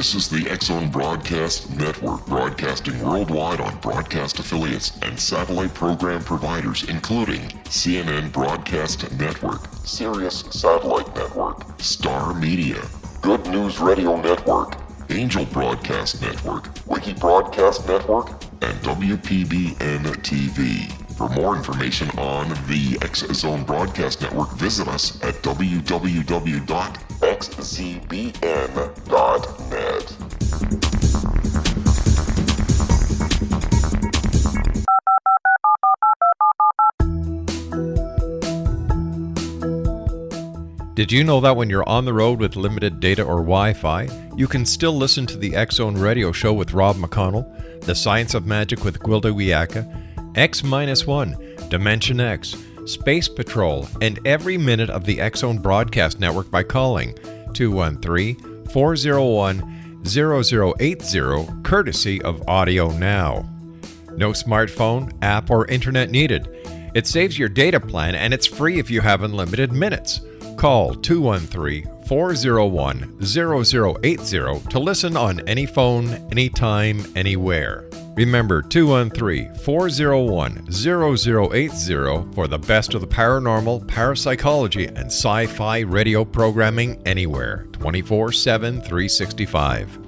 This is the X-Zone Broadcast Network, broadcasting worldwide on broadcast affiliates and satellite program providers, including CNN Broadcast Network, Sirius Satellite Network, Star Media, Good News Radio Network, Angel Broadcast Network, Wiki Broadcast Network, and WPBN TV. For more information on the X-Zone Broadcast Network, visit us at www.xzbn.net. Did you know that when you're on the road with limited data or Wi-Fi, you can still listen to the X-Zone Radio Show with Rob McConnell, The Science of Magic with Gwilda Wiyaka, X-1, Dimension X, Space Patrol, and every minute of the X-Zone Broadcast Network by calling 213-401-0080, courtesy of Audio Now. No smartphone, app, or internet needed. It saves your data plan and it's free if you have unlimited minutes. Call 213-401-0080 to listen on any phone, anytime, anywhere. Remember 213-401-0080 for the best of the paranormal, parapsychology, and sci-fi radio programming anywhere, 24/7, 365.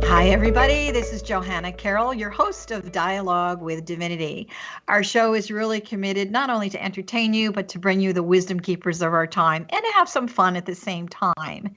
Hi, everybody. This is Johanna Carroll, your host of Dialogue with Divinity. Our show is really committed not only to entertain you, but to bring you the wisdom keepers of our time and to have some fun at the same time.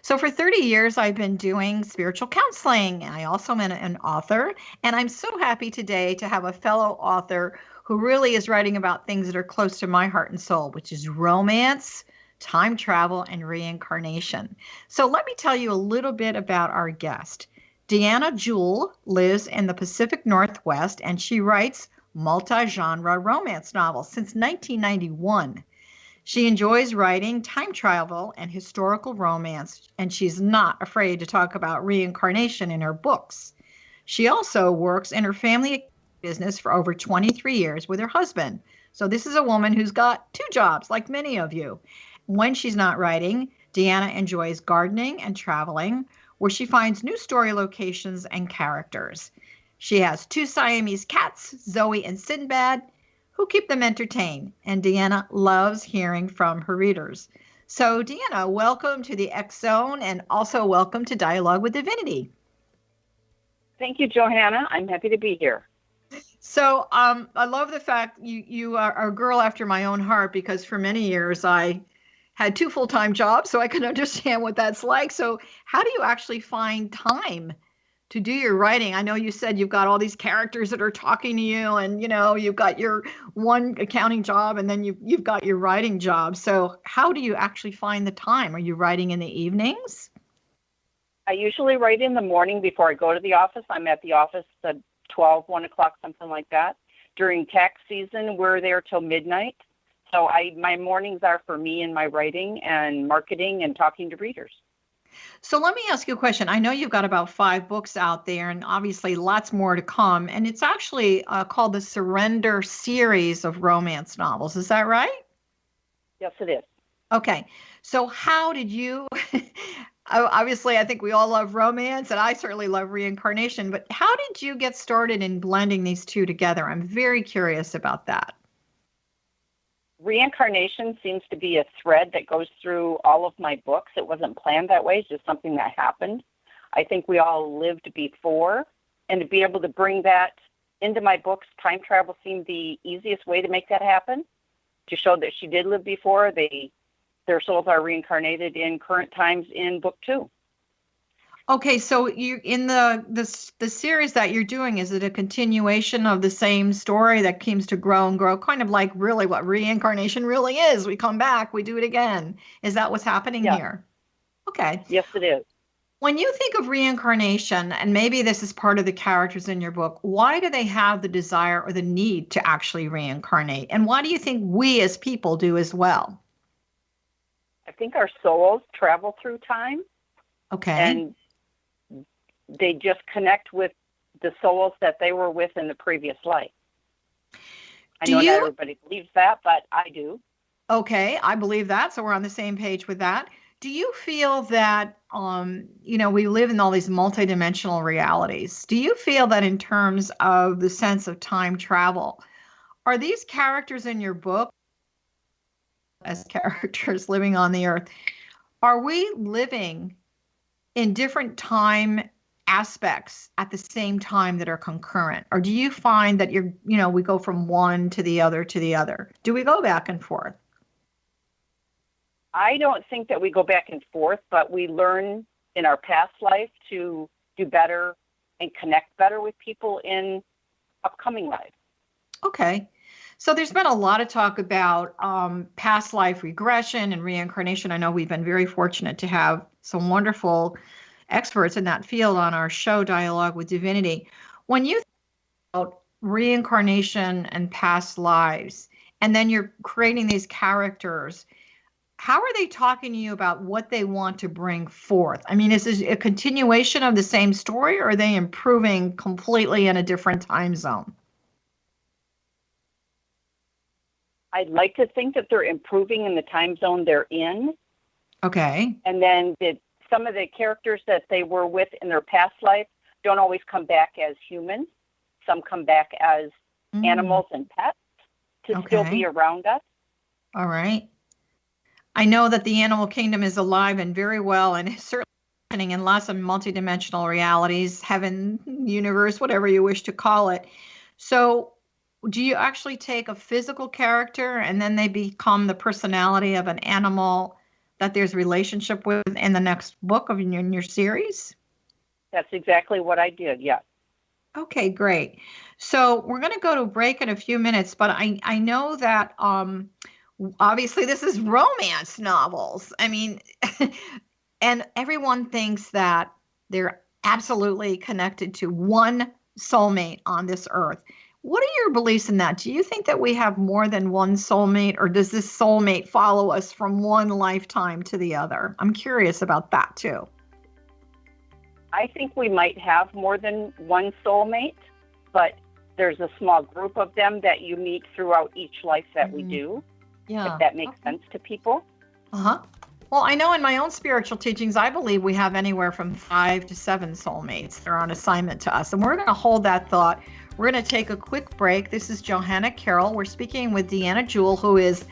So for 30 years, I've been doing spiritual counseling. I also am an author, and I'm so happy today to have a fellow author who really is writing about things that are close to my heart and soul, which is romance, time travel, and reincarnation. So let me tell you a little bit about our guest. Deanna Jewell lives in the Pacific Northwest, and she writes multi-genre romance novels since 1991. She enjoys writing time travel and historical romance, and she's not afraid to talk about reincarnation in her books. She also works in her family business for over 23 years with her husband. So this is a woman who's got two jobs, like many of you. When she's not writing, Deanna enjoys gardening and traveling, where she finds new story locations and characters. She has two Siamese cats, Zoe and Sinbad, who keep them entertained, and Deanna loves hearing from her readers. So Deanna, welcome to the X-Zone, and also welcome to Dialogue with Divinity. Thank you, Johanna. I'm happy to be here. So I love the fact you are a girl after my own heart, because for many years I had two full-time jobs, so I can understand what that's like. So how do you actually find time to do your writing? I know you said you've got all these characters that are talking to you, and you've got your one accounting job, and then you've got your writing job. So how do you actually find the time? Are you writing in the evenings? I usually write in the morning before I go to the office. I'm at the office at 12, 1 o'clock, something like that. During tax season, we're there till midnight. So my mornings are for me and my writing and marketing and talking to readers. So let me ask you a question. I know you've got about 5 books out there, and obviously lots more to come. And it's actually called the Surrender series of romance novels. Is that right? Yes, it is. Okay. So how did you, obviously I think we all love romance, and I certainly love reincarnation, but how did you get started in blending these two together? I'm very curious about that. Reincarnation seems to be a thread that goes through all of my books. It wasn't planned that way. It's just something that happened. I think we all lived before, and to be able to bring that into my books, time travel seemed the easiest way to make that happen, to show that she did live before. Their souls are reincarnated in current times in book 2. Okay, so you in the series that you're doing, is it a continuation of the same story that seems to grow and grow, kind of like really what reincarnation really is? We come back, we do it again. Is that what's happening here? Okay. Yes, it is. When you think of reincarnation, and maybe this is part of the characters in your book, why do they have the desire or the need to actually reincarnate? And why do you think we as people do as well? I think our souls travel through time. Okay. And they just connect with the souls that they were with in the previous life. I know not everybody believes that, but I do. Okay, I believe that. So we're on the same page with that. Do you feel that, we live in all these multidimensional realities? Do you feel that in terms of the sense of time travel, are these characters in your book as characters living on the earth? Are we living in different time aspects at the same time that are concurrent? Or do you find that we go from one to the other to the other? Do we go back and forth? I don't think that we go back and forth, but we learn in our past life to do better and connect better with people in upcoming life. Okay. So there's been a lot of talk about past life regression and reincarnation. I know we've been very fortunate to have some wonderful experts in that field on our show, Dialogue with Divinity. When you think about reincarnation and past lives, and then you're creating these characters, how are they talking to you about what they want to bring forth? I mean, is this a continuation of the same story, or are they improving completely in a different time zone? I'd like to think that they're improving in the time zone they're in. Okay. And then some of the characters that they were with in their past life don't always come back as humans. Some come back as animals and pets to still be around us. All right. I know that the animal kingdom is alive and very well, and it's certainly happening in lots of multidimensional realities, heaven, universe, whatever you wish to call it. So do you actually take a physical character and then they become the personality of an animal that there's relationship with in the next book of in your series? That's exactly what I did, yes. Okay, great. So we're going to go to a break in a few minutes, but I know that obviously this is romance novels. I mean, and everyone thinks that they're absolutely connected to one soulmate on this earth. What are your beliefs in that? Do you think that we have more than one soulmate, or does this soulmate follow us from one lifetime to the other? I'm curious about that too. I think we might have more than one soulmate, but there's a small group of them that you meet throughout each life that we do. Yeah. If that makes sense to people. Uh-huh. Well, I know in my own spiritual teachings, I believe we have anywhere from 5 to 7 soulmates that are on assignment to us. And we're going to hold that thought. We're going to take a quick break. This is Johanna Carroll. We're speaking with Deanna Jewell, who is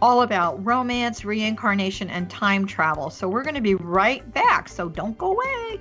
all about romance, reincarnation, and time travel. So we're going to be right back. So don't go away.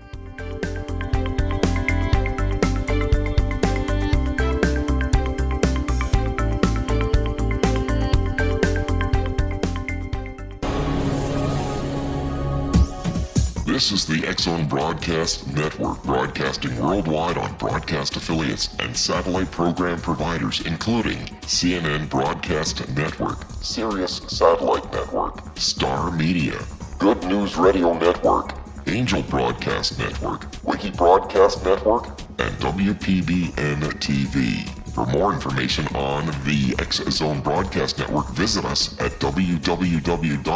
This is the X-Zone Broadcast Network, broadcasting worldwide on broadcast affiliates and satellite program providers, including CNN Broadcast Network, Sirius Satellite Network, Star Media, Good News Radio Network, Angel Broadcast Network, Wiki Broadcast Network, and WPBN TV. For more information on the X-Zone Broadcast Network, visit us at www.xzbn.net.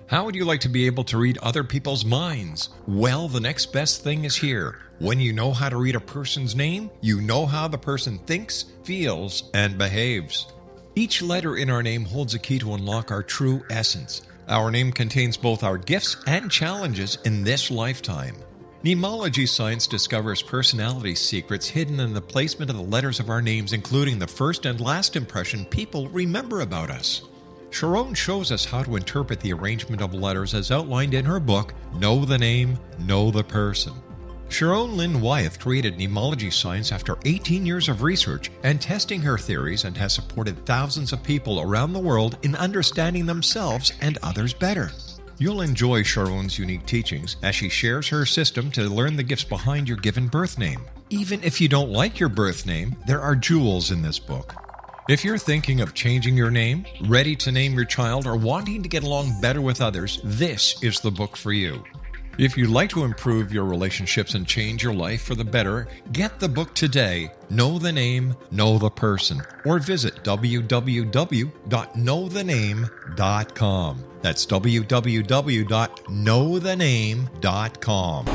How would you like to be able to read other people's minds? Well, the next best thing is here. When you know how to read a person's name, you know how the person thinks, feels, and behaves. Each letter in our name holds a key to unlock our true essence. Our name contains both our gifts and challenges in this lifetime. Mnemology science discovers personality secrets hidden in the placement of the letters of our names, including the first and last impression people remember about us. Sharon shows us how to interpret the arrangement of letters as outlined in her book, Know the Name, Know the Person. Sharon Lynn Wyeth created mnemology science after 18 years of research and testing her theories, and has supported thousands of people around the world in understanding themselves and others better. You'll enjoy Sharon's unique teachings as she shares her system to learn the gifts behind your given birth name. Even if you don't like your birth name, there are jewels in this book. If you're thinking of changing your name, ready to name your child, or wanting to get along better with others, this is the book for you. If you'd like to improve your relationships and change your life for the better, get the book today, Know the Name, Know the Person, or visit www.knowthename.com. That's www.knowthename.com.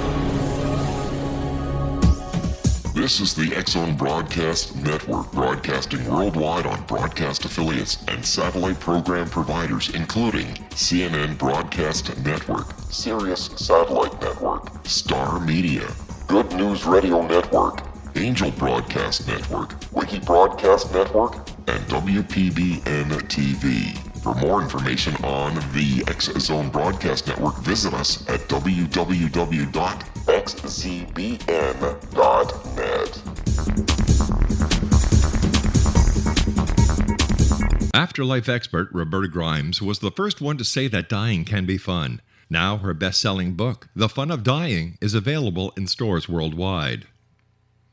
This is the X-Zone Broadcast Network, broadcasting worldwide on broadcast affiliates and satellite program providers, including CNN Broadcast Network, Sirius Satellite Network, Star Media, Good News Radio Network, Angel Broadcast Network, Wiki Broadcast Network, and WPBN TV. For more information on the X-Zone Broadcast Network, visit us at www.xzbn.net. Afterlife expert Roberta Grimes was the first one to say that dying can be fun. Now her best-selling book, The Fun of Dying, is available in stores worldwide.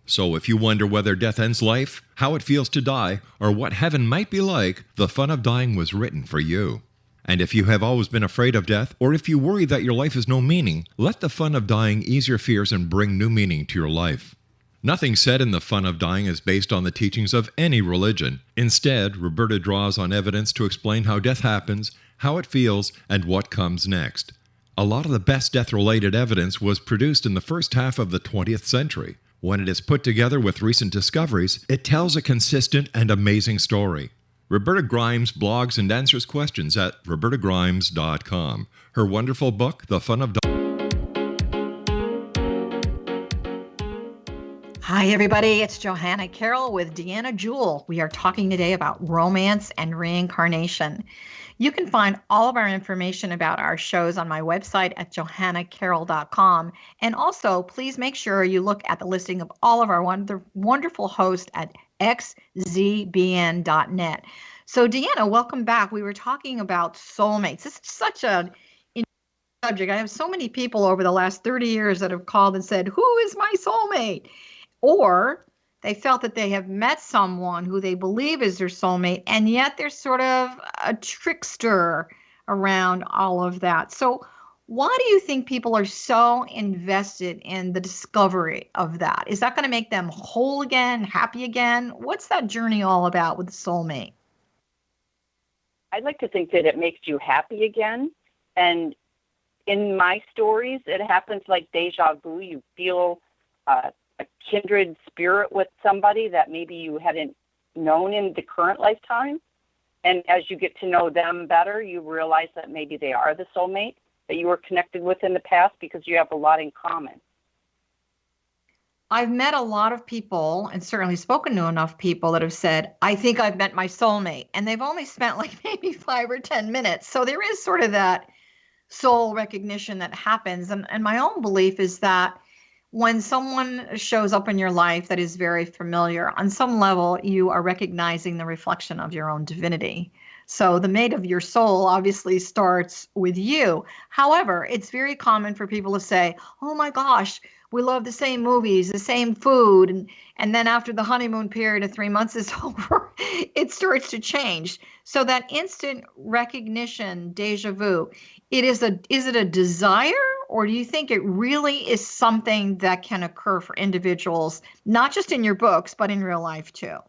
So if you wonder whether death ends life, how it feels to die, or what heaven might be like, The Fun of Dying was written for you. And if you have always been afraid of death, or if you worry that your life has no meaning, let The Fun of Dying ease your fears and bring new meaning to your life. Nothing said in The Fun of Dying is based on the teachings of any religion. Instead, Roberta draws on evidence to explain how death happens, how it feels, and what comes next. A lot of the best death-related evidence was produced in the first half of the 20th century. When it is put together with recent discoveries, it tells a consistent and amazing story. Roberta Grimes blogs and answers questions at robertagrimes.com. Her wonderful book, The Fun of Dying. Hi, everybody. It's Johanna Carroll with Deanna Jewell. We are talking today about romance and reincarnation. You can find all of our information about our shows on my website at johannacarroll.com. And also, please make sure you look at the listing of all of our wonderful hosts at xzbn.net. So, Deanna, welcome back. We were talking about soulmates. This is such a subject. I have so many people over the last 30 years that have called and said, "Who is my soulmate?" Or they felt that they have met someone who they believe is their soulmate, and yet they're sort of a trickster around all of that. So why do you think people are so invested in the discovery of that? Is that going to make them whole again, happy again? What's that journey all about with the soulmate? I'd like to think that it makes you happy again. And in my stories, it happens like deja vu. You feel a kindred spirit with somebody that maybe you hadn't known in the current lifetime. And as you get to know them better, you realize that maybe they are the soulmate that you were connected with in the past because you have a lot in common. I've met a lot of people and certainly spoken to enough people that have said, I think I've met my soulmate. And they've only spent like maybe 5 or 10 minutes. So there is sort of that soul recognition that happens. And my own belief is that when someone shows up in your life that is very familiar, on some level, you are recognizing the reflection of your own divinity. So the mate of your soul obviously starts with you. However, it's very common for people to say, oh my gosh, we love the same movies, the same food. And then after the honeymoon period of 3 months is over, it starts to change. So that instant recognition, deja vu, is it a desire? Or do you think it really is something that can occur for individuals, not just in your books, but in real life too?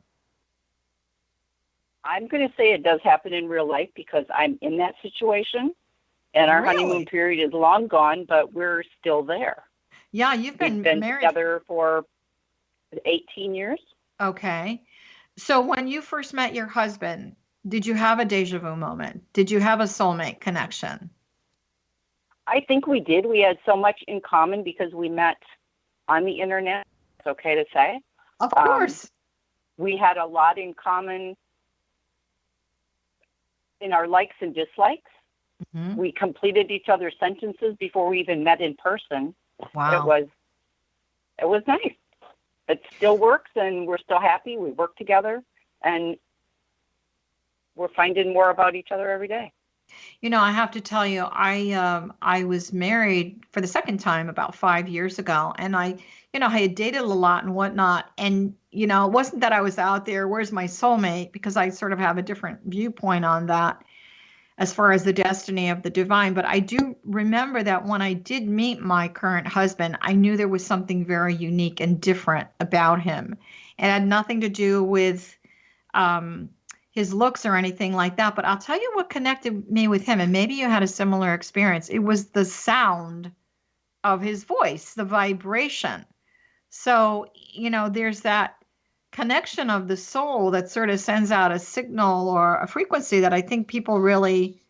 I'm going to say it does happen in real life because I'm in that situation. And our honeymoon period is long gone, but we're still there. Yeah, you've been married together for 18 years. Okay. So when you first met your husband, did you have a deja vu moment? Did you have a soulmate connection? I think we did. We had so much in common because we met on the internet. It's okay to say. Of course. We had a lot in common in our likes and dislikes. Mm-hmm. We completed each other's sentences before we even met in person. Wow. It was nice. It still works, and we're still happy. We work together, and we're finding more about each other every day. You know, I have to tell you, I was married for the second time about 5 years ago, and I had dated a lot and whatnot, and it wasn't that I was out there, where's my soulmate, because I sort of have a different viewpoint on that. as far as the destiny of the divine. But I do remember that when I did meet my current husband, I knew there was something very unique and different about him. It had nothing to do with his looks or anything like that. But I'll tell you what connected me with him, and maybe you had a similar experience. It was the sound of his voice, the vibration. So, there's that connection of the soul that sort of sends out a signal or a frequency that I think people really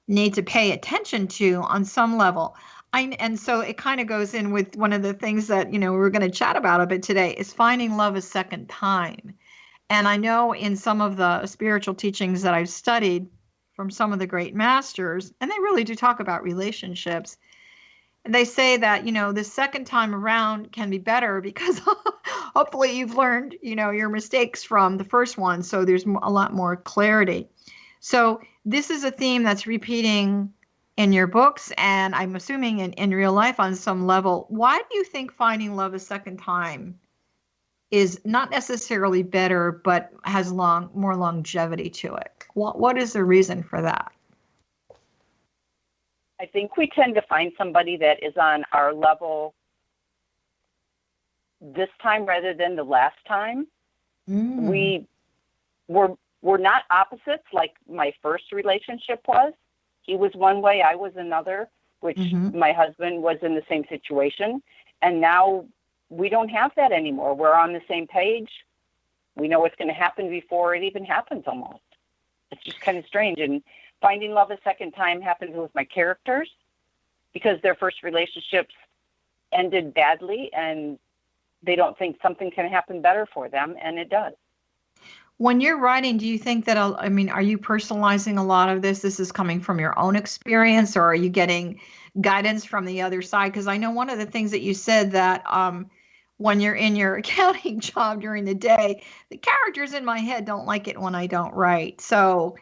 need to pay attention to on some level. And so it kind of goes in with one of the things that, we're going to chat about a bit today is finding love a second time. And I know in some of the spiritual teachings that I've studied from some of the great masters, and they really do talk about relationships, they say that, the second time around can be better because hopefully you've learned, your mistakes from the first one. So there's a lot more clarity. So this is a theme that's repeating in your books, and I'm assuming in real life on some level. Why do you think finding love a second time is not necessarily better, but has more longevity to it? What is the reason for that? I think we tend to find somebody that is on our level this time rather than the last time. We're not opposites like my first relationship was. He was one way, I was another, which my husband was in the same situation. And now we don't have that anymore. We're on the same page. We know what's going to happen before it even happens almost. It's just kind of strange. And finding love a second time happens with my characters because their first relationships ended badly and they don't think something can happen better for them, and it does. When you're writing, do you think that, are you personalizing a lot of this? This is coming from your own experience, or are you getting guidance from the other side? Because I know one of the things that you said that when you're in your accounting job during the day, the characters in my head don't like it when I don't write. So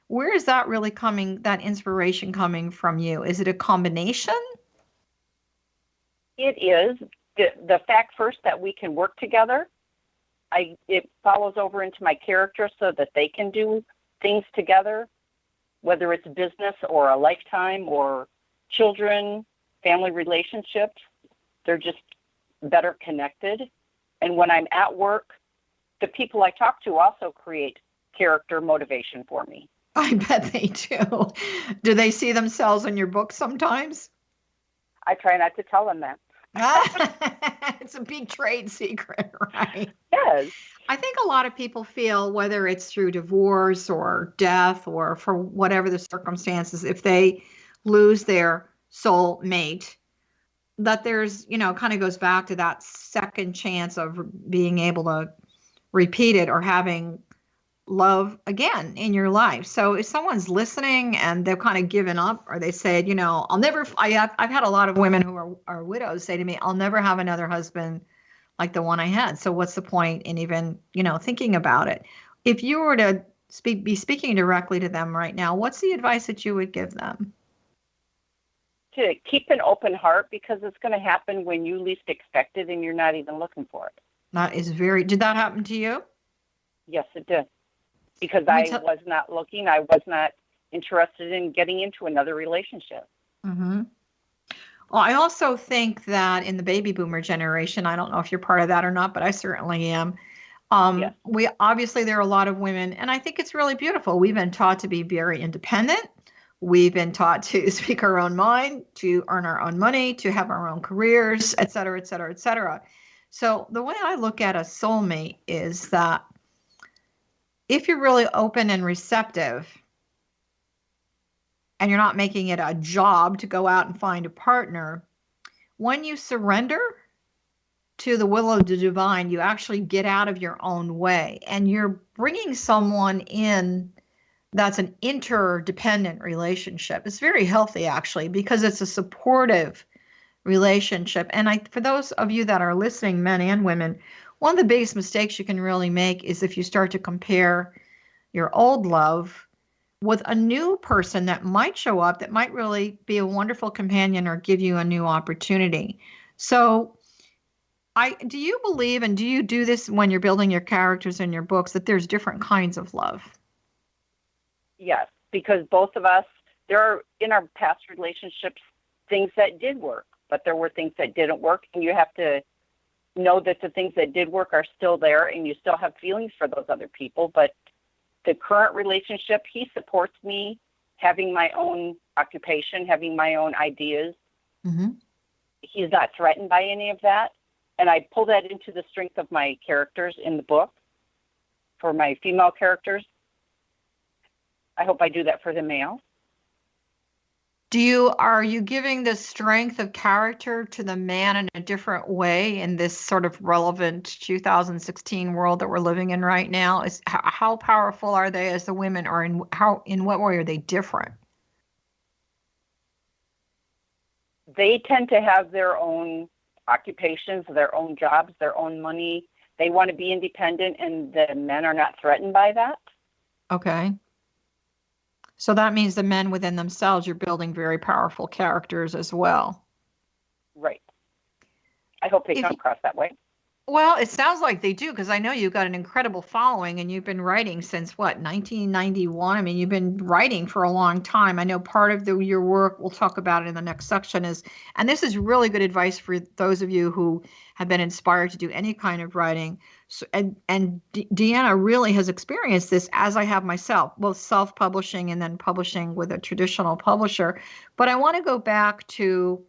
where is that really coming, that inspiration coming from you? Is it a combination? It is. The fact first that we can work together, it follows over into my character so that they can do things together, whether it's business or a lifetime or children, family relationships. They're just better connected. And when I'm at work, the people I talk to also create character motivation for me. I bet they do. Do they see themselves in your book sometimes? I try not to tell them that. It's a big trade secret, right? Yes. I think a lot of people feel, whether it's through divorce or death or for whatever the circumstances, if they lose their soul mate, that there's, kind of goes back to that second chance of being able to repeat it or having love again in your life. So if someone's listening and they've kind of given up, or they said, I've had a lot of women who are widows say to me, I'll never have another husband like the one I had. So what's the point in even, thinking about it? If you were to be speaking directly to them right now, what's the advice that you would give them? To keep an open heart, because it's going to happen when you least expect it and you're not even looking for it. That is did that happen to you? Yes, it did. Because I was not looking. I was not interested in getting into another relationship. Mm-hmm. Well, I also think that in the baby boomer generation, I don't know if you're part of that or not, but I certainly am. Yes. There are a lot of women, and I think it's really beautiful. We've been taught to be very independent. We've been taught to speak our own mind, to earn our own money, to have our own careers, et cetera, et cetera, et cetera. So the way I look at a soulmate is that if you're really open and receptive and you're not making it a job to go out and find a partner, when you surrender to the will of the divine, you actually get out of your own way and you're bringing someone in that's an interdependent relationship. It's very healthy, actually, because it's a supportive relationship. And for those of you that are listening, men and women, one of the biggest mistakes you can really make is if you start to compare your old love with a new person that might show up, that might really be a wonderful companion or give you a new opportunity. So do you believe, and do you do this when you're building your characters in your books, that there's different kinds of love? Yes, because both of us there are, in our past relationships, things that did work, but there were things that didn't work, and you have to know that the things that did work are still there, and you still have feelings for those other people. But the current relationship, he supports me having my own occupation, having my own ideas. Mm-hmm. He's not threatened by any of that. And I pull that into the strength of my characters in the book for my female characters. I hope I do that for the male. Are you giving the strength of character to the man in a different way in this sort of relevant 2016 world that we're living in right now? How powerful are they as the women, or in what way are they different? They tend to have their own occupations, their own jobs, their own money. They want to be independent, and the men are not threatened by that. Okay. So that means the men within themselves, you're building very powerful characters as well. Right. I hope they come across that way. Well, it sounds like they do, because I know you've got an incredible following, and you've been writing since, 1991? I mean, you've been writing for a long time. I know part of your work, we'll talk about it in the next section, and this is really good advice for those of you who have been inspired to do any kind of writing. So, and Deanna really has experienced this, as I have myself, both self-publishing and then publishing with a traditional publisher. But I want to go back to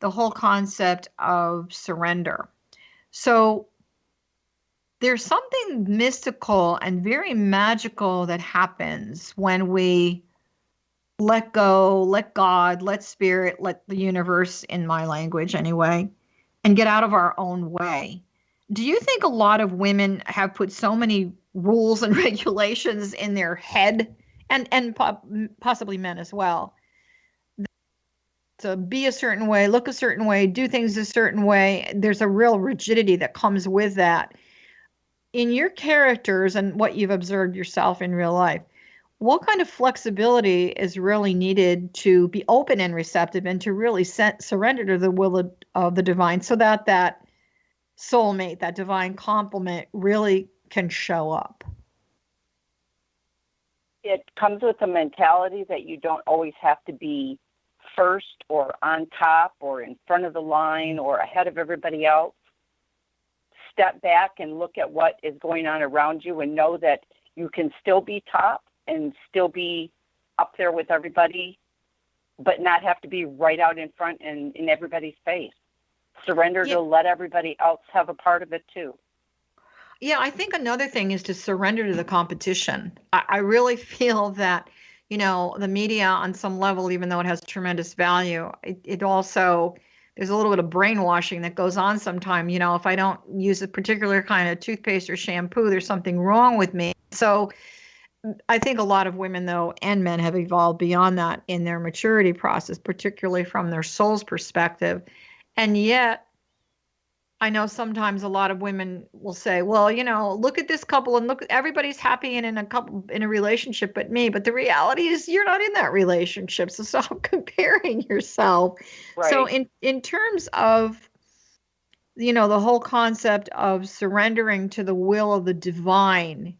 the whole concept of surrender. So there's something mystical and very magical that happens when we let go, let God, let spirit, let the universe, in my language anyway, and get out of our own way. Do you think a lot of women have put so many rules and regulations in their head, and possibly men as well, to be a certain way, look a certain way, do things a certain way? There's a real rigidity that comes with that. In your characters and what you've observed yourself in real life, what kind of flexibility is really needed to be open and receptive, and to really surrender to the will of the divine, so that that soulmate, that divine complement, really can show up? It comes with a mentality that you don't always have to be first or on top or in front of the line or ahead of everybody else. Step back and look at what is going on around you, and know that you can still be top and still be up there with everybody, but not have to be right out in front and in everybody's face. Surrender to let everybody else have a part of it too. Yeah, I think another thing is to surrender to the competition. I really feel that, the media on some level, even though it has tremendous value, it also, there's a little bit of brainwashing that goes on sometimes. If I don't use a particular kind of toothpaste or shampoo, there's something wrong with me. So I think a lot of women, though, and men, have evolved beyond that in their maturity process, particularly from their soul's perspective. And yet, I know sometimes a lot of women will say, well, look at this couple, and look, everybody's happy and in a relationship but me. But the reality is you're not in that relationship. So stop comparing yourself. Right. So in terms of, the whole concept of surrendering to the will of the divine,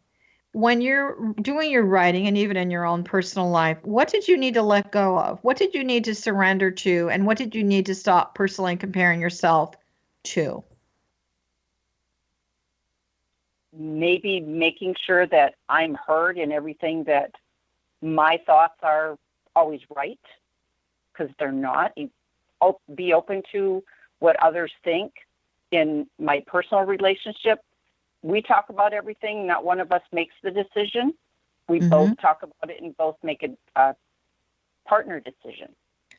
when you're doing your writing, and even in your own personal life, what did you need to let go of? What did you need to surrender to? And what did you need to stop personally comparing yourself to? Maybe making sure that I'm heard in everything, that my thoughts are always right, because they're not. Be open to what others think. In my personal relationship, we talk about everything. Not one of us makes the decision. We both talk about it and both make a partner decision.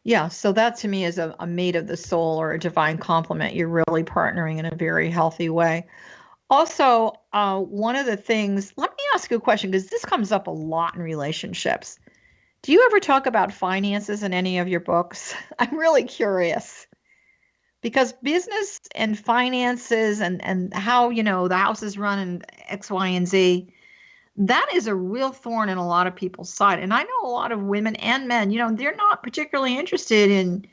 Yeah, so that to me is a mate of the soul, or a divine complement. You're really partnering in a very healthy way. Also, one of the things, let me ask you a question, because this comes up a lot in relationships. Do you ever talk about finances in any of your books? I'm really curious, because business and finances and how, the house is run and X, Y, and Z, that is a real thorn in a lot of people's side. And I know a lot of women and men, they're not particularly interested in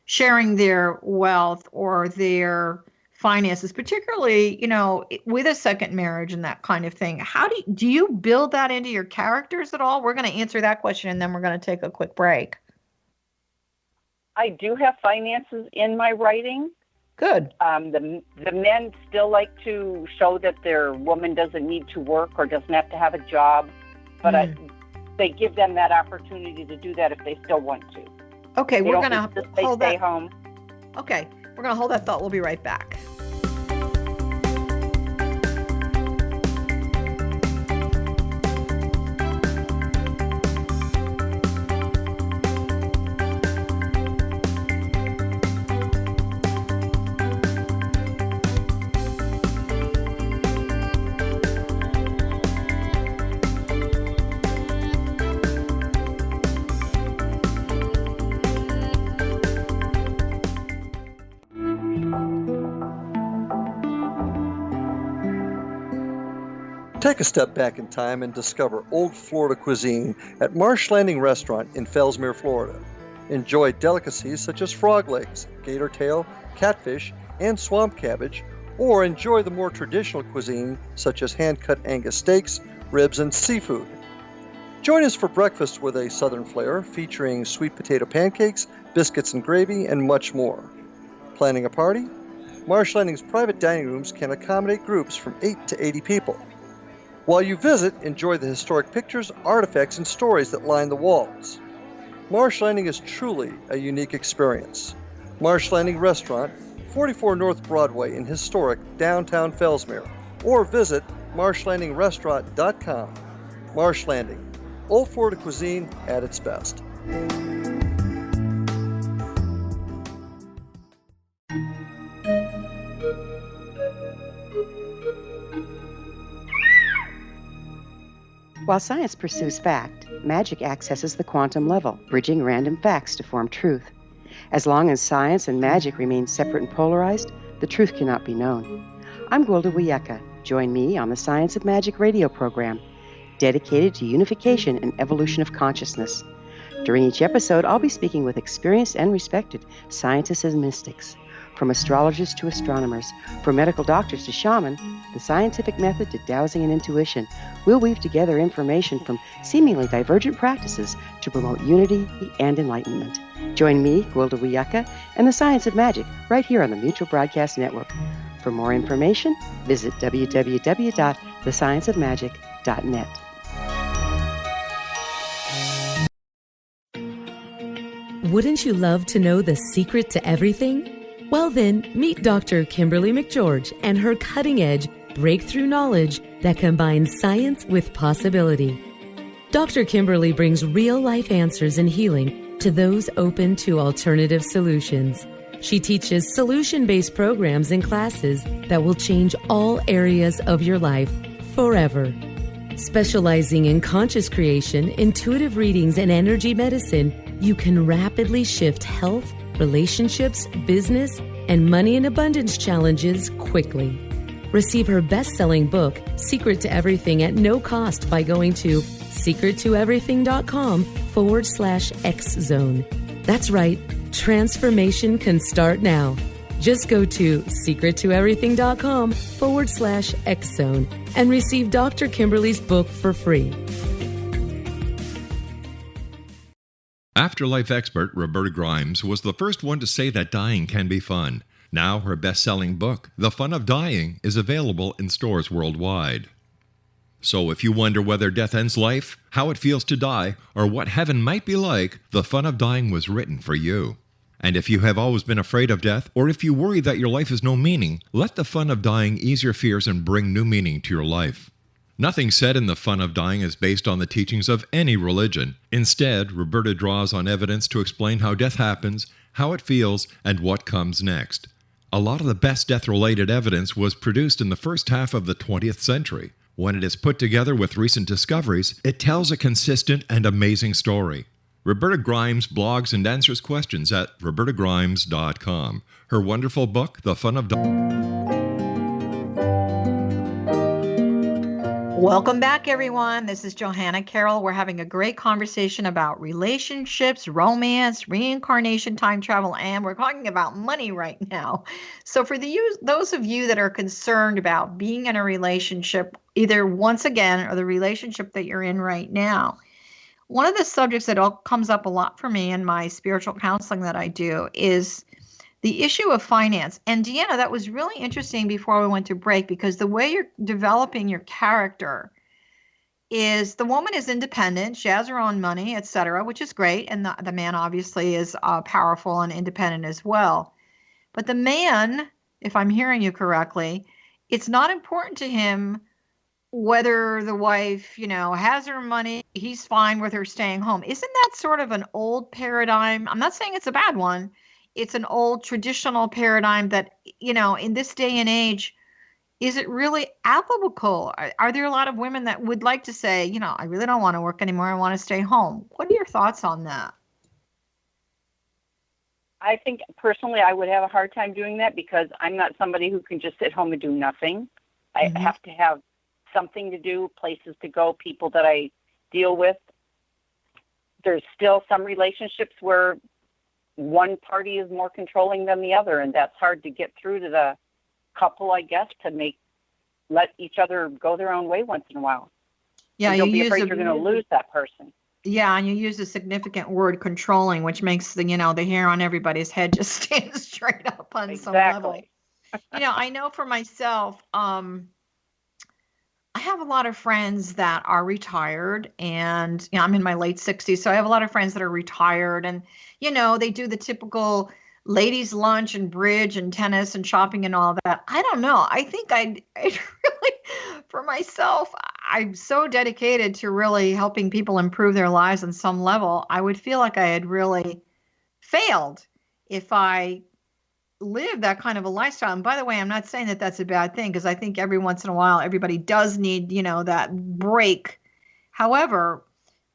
sharing their wealth or their finances, particularly, with a second marriage and that kind of thing. How do you build that into your characters at all? We're going to answer that question, and then we're going to take a quick break. I do have finances in my writing. Good. The men still like to show that their woman doesn't need to work or doesn't have to have a job, but they give them that opportunity to do that if they still want to. Okay, we're going to hold stay that. home. Okay, we're going to hold that thought. We'll be right back. Take a step back in time and discover old Florida cuisine at Marsh Landing Restaurant in Fellsmere, Florida. Enjoy delicacies such as frog legs, gator tail, catfish, and swamp cabbage, or enjoy the more traditional cuisine such as hand-cut Angus steaks, ribs, and seafood. Join us for breakfast with a southern flair featuring sweet potato pancakes, biscuits and gravy, and much more. Planning a party? Marsh Landing's private dining rooms can accommodate groups from 8 to 80 people. While you visit, enjoy the historic pictures, artifacts, and stories that line the walls. Marsh Landing is truly a unique experience. Marsh Landing Restaurant, 44 North Broadway in historic downtown Fellsmere, or visit marshlandingrestaurant.com. Marsh Landing, old Florida cuisine at its best. While science pursues fact, magic accesses the quantum level, bridging random facts to form truth. As long as science and magic remain separate and polarized, the truth cannot be known. I'm Gwilda Wiyaka. Join me on the Science of Magic radio program, dedicated to unification and evolution of consciousness. During each episode, I'll be speaking with experienced and respected scientists and mystics. From astrologers to astronomers, from medical doctors to shaman, the scientific method to dowsing and intuition, we'll weave together information from seemingly divergent practices to promote unity and enlightenment. Join me, Gwilda Wiyaka, and the Science of Magic right here on the Mutual Broadcast Network. For more information, visit www.thescienceofmagic.net. Wouldn't you love to know the secret to everything? Well then, meet Dr. Kimberly McGeorge and her cutting-edge breakthrough knowledge that combines science with possibility. Dr. Kimberly brings real-life answers and healing to those open to alternative solutions. She teaches solution-based programs and classes that will change all areas of your life forever. Specializing in conscious creation, intuitive readings, and energy medicine, you can rapidly shift health, relationships, business, and money and abundance challenges quickly. Receive her best-selling book, Secret to Everything, at no cost by going to secrettoeverything.com/X-Zone. That's right, transformation can start now. Just go to secrettoeverything.com/X-Zone and receive Dr. Kimberly's book for free. Afterlife expert Roberta Grimes was the first one to say that dying can be fun. Now her best-selling book, The Fun of Dying, is available in stores worldwide. So if you wonder whether death ends life, how it feels to die, or what heaven might be like, The Fun of Dying was written for you. And if you have always been afraid of death, or if you worry that your life has no meaning, let The Fun of Dying ease your fears and bring new meaning to your life. Nothing said in The Fun of Dying is based on the teachings of any religion. Instead, Roberta draws on evidence to explain how death happens, how it feels, and what comes next. A lot of the best death-related evidence was produced in the first half of the 20th century. When it is put together with recent discoveries, it tells a consistent and amazing story. Roberta Grimes blogs and answers questions at robertagrimes.com. Her wonderful book, The Fun of Dying. Welcome back, everyone. This is Johanna Carroll. We're having a great conversation about relationships, romance, reincarnation, time travel, and we're talking about money right now. So for those of you that are concerned about being in a relationship, either once again or the relationship that you're in right now, one of the subjects that all comes up a lot for me in my spiritual counseling that I do is the issue of finance. And Deanna, that was really interesting before we went to break, because the way you're developing your character is the woman is independent, she has her own money, etc., which is great. And the man obviously is powerful and independent as well. But the man, if I'm hearing you correctly, it's not important to him whether the wife, has her money, he's fine with her staying home. Isn't that sort of an old paradigm? I'm not saying it's a bad one. It's an old traditional paradigm that, in this day and age, is it really applicable? Are there a lot of women that would like to say, I really don't want to work anymore, I want to stay home? What are your thoughts on that? I think personally I would have a hard time doing that because I'm not somebody who can just sit home and do nothing. I have to have something to do, places to go, people that I deal with. There's still some relationships where one party is more controlling than the other, and that's hard to get through to the couple, I guess, to let each other go their own way once in a while. Yeah, and don't be afraid you're going to lose that person. Yeah, and you use a significant word, controlling, which makes the hair on everybody's head just stand straight up on some level. I know for myself, I have a lot of friends that are retired, and I'm in my late 60s, so I have a lot of friends that are retired, and they do the typical ladies' lunch and bridge and tennis and shopping and all that. I don't know. I think I'd really, for myself, I'm so dedicated to really helping people improve their lives on some level. I would feel like I had really failed if I lived that kind of a lifestyle. And by the way, I'm not saying that that's a bad thing, because I think every once in a while, everybody does need, that break. However,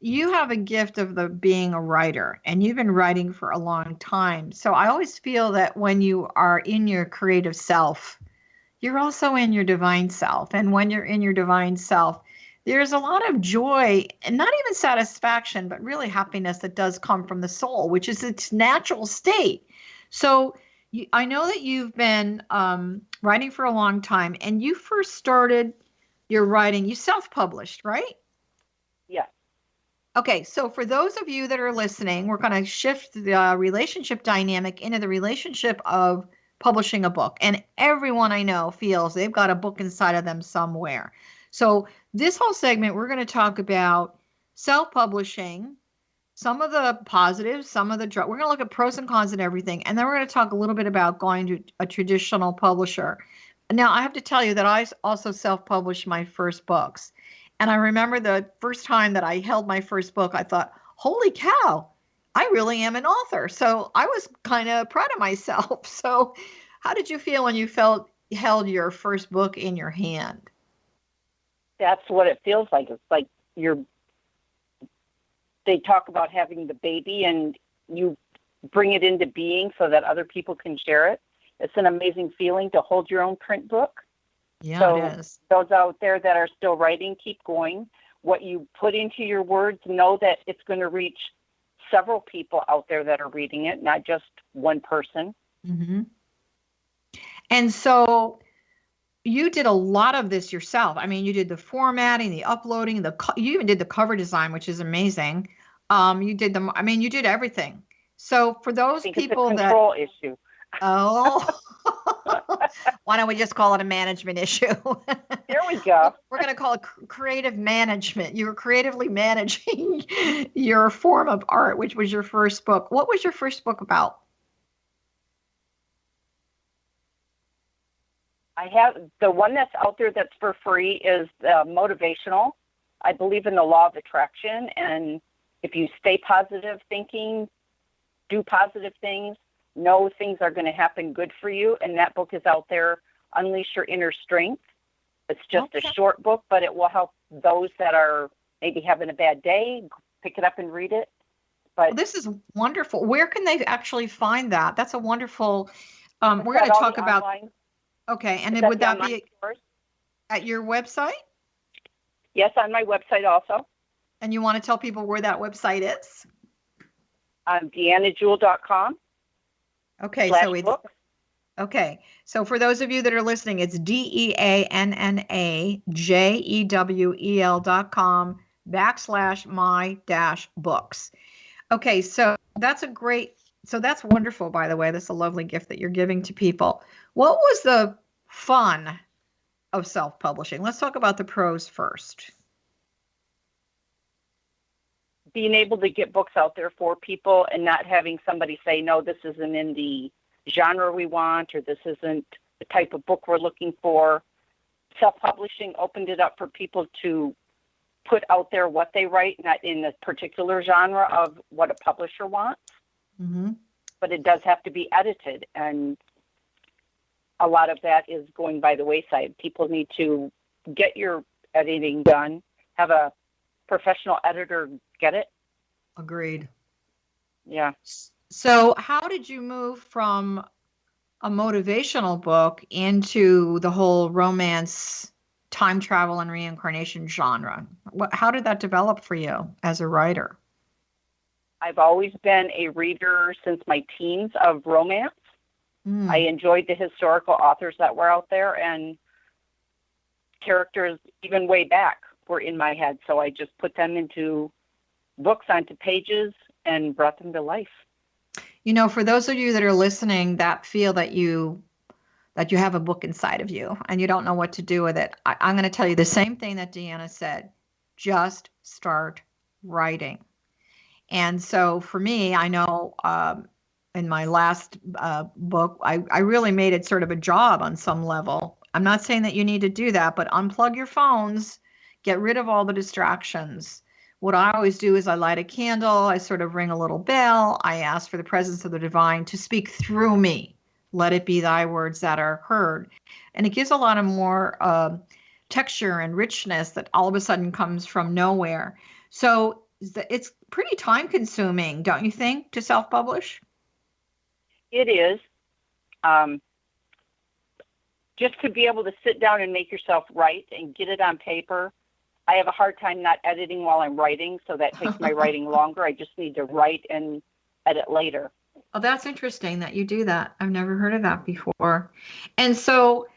you have a gift of being a writer, and you've been writing for a long time. So I always feel that when you are in your creative self, you're also in your divine self. And when you're in your divine self, there's a lot of joy, and not even satisfaction, but really happiness that does come from the soul, which is its natural state. So I know that you've been writing for a long time, and you first started your writing, you self-published, right? Yeah. Okay, so for those of you that are listening, we're going to shift the relationship dynamic into the relationship of publishing a book. And everyone I know feels they've got a book inside of them somewhere. So this whole segment, we're going to talk about self-publishing, some of the positives, some of the we're going to look at pros and cons and everything. And then we're going to talk a little bit about going to a traditional publisher. Now, I have to tell you that I also self-published my first books. And I remember the first time that I held my first book, I thought, holy cow, I really am an author. So I was kind of proud of myself. So how did you feel when you held your first book in your hand? That's what it feels like. It's like they talk about having the baby and you bring it into being so that other people can share it. It's an amazing feeling to hold your own print book. Yeah, so it is. Those out there that are still writing, keep going. What you put into your words, know that it's going to reach several people out there that are reading it, not just one person. Mm-hmm. And so you did a lot of this yourself. I mean, you did the formatting, the uploading, you even did the cover design, which is amazing. You did everything. So for those people it's a control issue. Oh, why don't we just call it a management issue? Here we go. We're going to call it creative management. You were creatively managing your form of art, which was your first book. What was your first book about? I have the one that's out there that's for free is motivational. I believe in the law of attraction, and if you stay positive thinking, do positive things, know things are going to happen good for you. And that book is out there, Unleash Your Inner Strength. It's just a short book, but it will help those that are maybe having a bad day, pick it up and read it. But this is wonderful. Where can they actually find that? That's a wonderful, we're going to talk about, online. Okay. And then would that be at your website? Yes, on my website also. And you want to tell people where that website is? DeannaJewel.com. Okay, so it's books. Okay. So for those of you that are listening, it's DeannaJewel.com /my-books. Okay, so that's wonderful, by the way. That's a lovely gift that you're giving to people. What was the fun of self-publishing? Let's talk about the pros first. Being able to get books out there for people and not having somebody say, no, this isn't in the genre we want, or this isn't the type of book we're looking for. Self-publishing opened it up for people to put out there what they write, not in the particular genre of what a publisher wants. Mm-hmm. But it does have to be edited, and a lot of that is going by the wayside. People need to get your editing done, have a professional editor get it. Agreed. Yeah. So how did you move from a motivational book into the whole romance, time travel, and reincarnation genre? How did that develop for you as a writer? I've always been a reader since my teens of romance. I enjoyed the historical authors that were out there, and characters even way back were in my head. So I just put them into books, onto pages, and brought them to life. You know, for those of you that are listening that feel that you have a book inside of you and you don't know what to do with it, I'm going to tell you the same thing that Deanna said. Just start writing. And so for me, I know in my last book, I really made it sort of a job on some level. I'm not saying that you need to do that, but unplug your phones, get rid of all the distractions. What I always do is I light a candle, I sort of ring a little bell, I ask for the presence of the divine to speak through me. Let it be thy words that are heard. And it gives a lot of more texture and richness that all of a sudden comes from nowhere. So it's pretty time consuming, don't you think, to self-publish? It is. Just to be able to sit down and make yourself write and get it on paper. I have a hard time not editing while I'm writing, so that takes my writing longer. I just need to write and edit later. Oh, that's interesting that you do that. I've never heard of that before. And so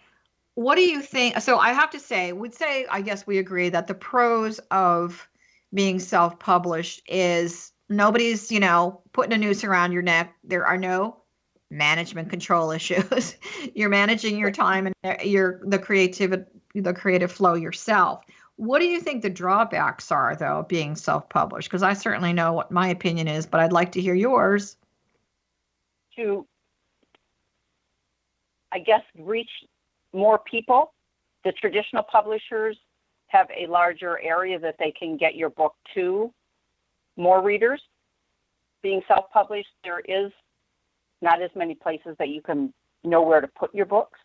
what do you think? So I have to say, I guess we agree that the pros of being self-published is nobody's, putting a noose around your neck. There are no management control issues. You're managing your time and the creative flow yourself. What do you think the drawbacks are, though, of being self-published? Because I certainly know what my opinion is, but I'd like to hear yours. To, I guess, reach more people. The traditional publishers have a larger area that they can get your book to more readers. Being self-published, there is not as many places that you can know where to put your books.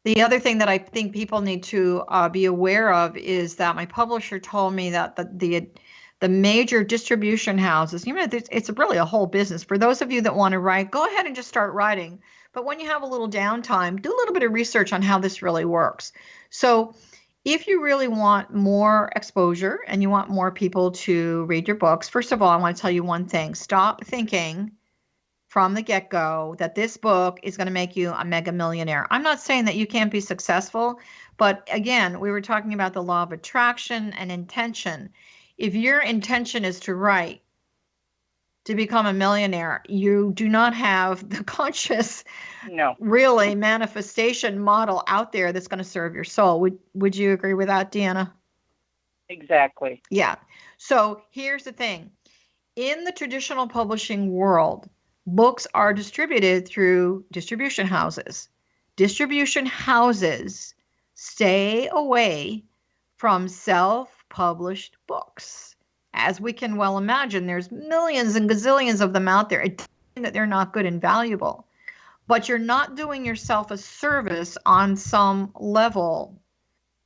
The other thing that I think people need to be aware of is that my publisher told me that the major distribution houses, it's really a whole business. For those of you that want to write, go ahead and just start writing. But when you have a little downtime, do a little bit of research on how this really works. So if you really want more exposure and you want more people to read your books, first of all, I want to tell you one thing. Stop thinking from the get-go that this book is going to make you a mega millionaire. I'm not saying that you can't be successful, but again, we were talking about the law of attraction and intention. If your intention is to write, to become a millionaire, you do not have the conscious, really manifestation model out there that's going to serve your soul. Would you agree with that, Deanna? Exactly. Yeah. So here's the thing. In the traditional publishing world, books are distributed through distribution houses. Distribution houses stay away from self-published books. As we can well imagine, there's millions and gazillions of them out there, that they're not good and valuable. But you're not doing yourself a service on some level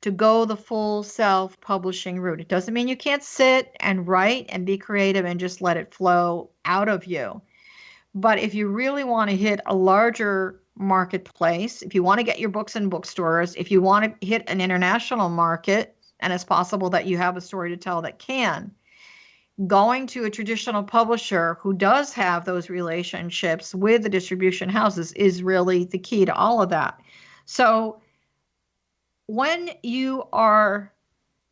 to go the full self-publishing route. It doesn't mean you can't sit and write and be creative and just let it flow out of you. But if you really want to hit a larger marketplace, if you want to get your books in bookstores, if you want to hit an international market, and it's possible that you have a story to tell that can, going to a traditional publisher who does have those relationships with the distribution houses is really the key to all of that. So when you are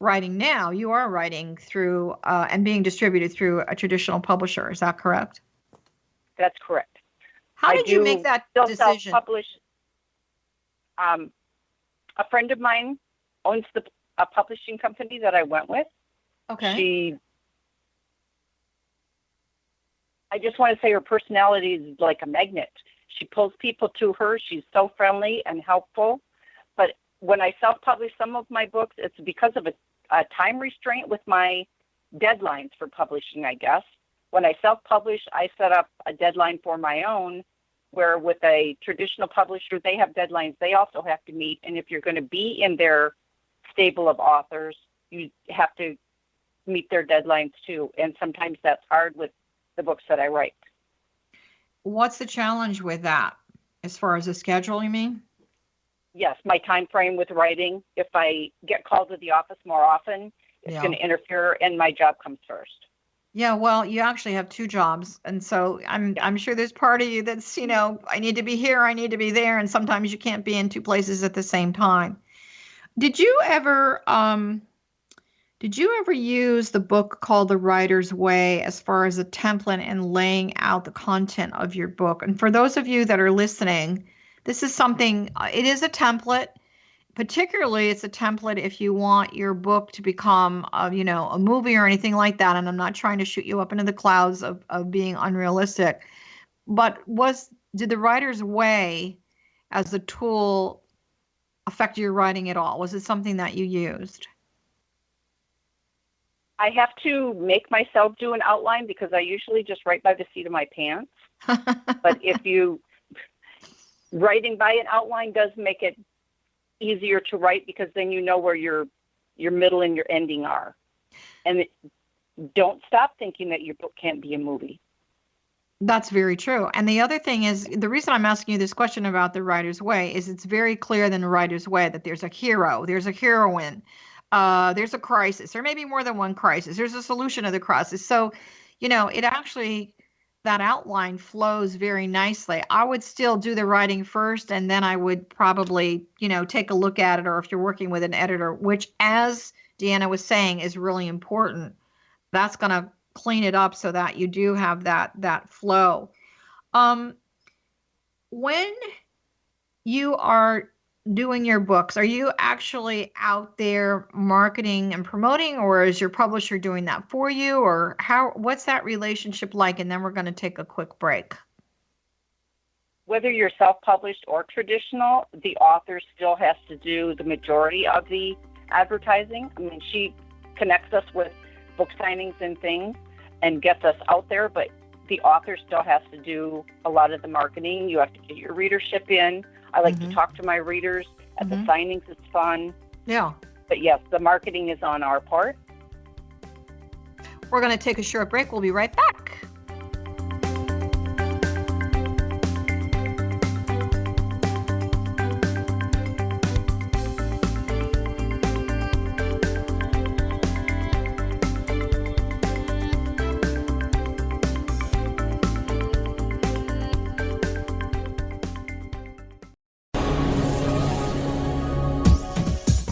writing now, you are writing through and being distributed through a traditional publisher. Is that correct? That's correct. How did you make that still decision? Self-publish. A friend of mine owns a publishing company that I went with. Okay. I just want to say her personality is like a magnet. She pulls people to her. She's so friendly and helpful. But when I self-publish some of my books, it's because of a time restraint with my deadlines for publishing, I guess. When I self-publish, I set up a deadline for my own, where with a traditional publisher, they have deadlines they also have to meet. And if you're going to be in their stable of authors, you have to meet their deadlines too. And sometimes that's hard with the books that I write. What's the challenge with that? As far as the schedule, you mean? Yes, my time frame with writing. If I get called to the office more often, it's going to interfere, and my job comes first. Yeah, well, you actually have two jobs, and so I'm sure there's part of you that's, I need to be here, I need to be there, and sometimes you can't be in two places at the same time. Did you ever use the book called The Writer's Way as far as a template and laying out the content of your book? And for those of you that are listening, this is something, it is a template. Particularly, it's a template if you want your book to become, a movie or anything like that. And I'm not trying to shoot you up into the clouds of being unrealistic. But did The Writer's Way as a tool affect your writing at all? Was it something that you used? I have to make myself do an outline because I usually just write by the seat of my pants. But writing by an outline does make it easier to write, because then you know where your middle and your ending are. And don't stop thinking that your book can't be a movie. That's very true. And the other thing is, the reason I'm asking you this question about The Writer's Way is it's very clear in The Writer's Way that there's a hero, there's a heroine, there's a crisis, there may be more than one crisis, there's a solution to the crisis. So, it actually, that outline flows very nicely. I would still do the writing first, and then I would probably, take a look at it, or if you're working with an editor, which, as Deanna was saying, is really important. That's going to clean it up so that you do have that flow. When you are doing your books, are you actually out there marketing and promoting, or is your publisher doing that for you, or what's that relationship like? And then we're going to take a quick break. Whether you're self-published or traditional, the author still has to do the majority of the advertising. I mean, she connects us with book signings and things and gets us out there, but the author still has to do a lot of the marketing. You have to get your readership in. I like to talk to my readers at the signings. It's fun. Yeah. But yes, the marketing is on our part. We're going to take a short break. We'll be right back.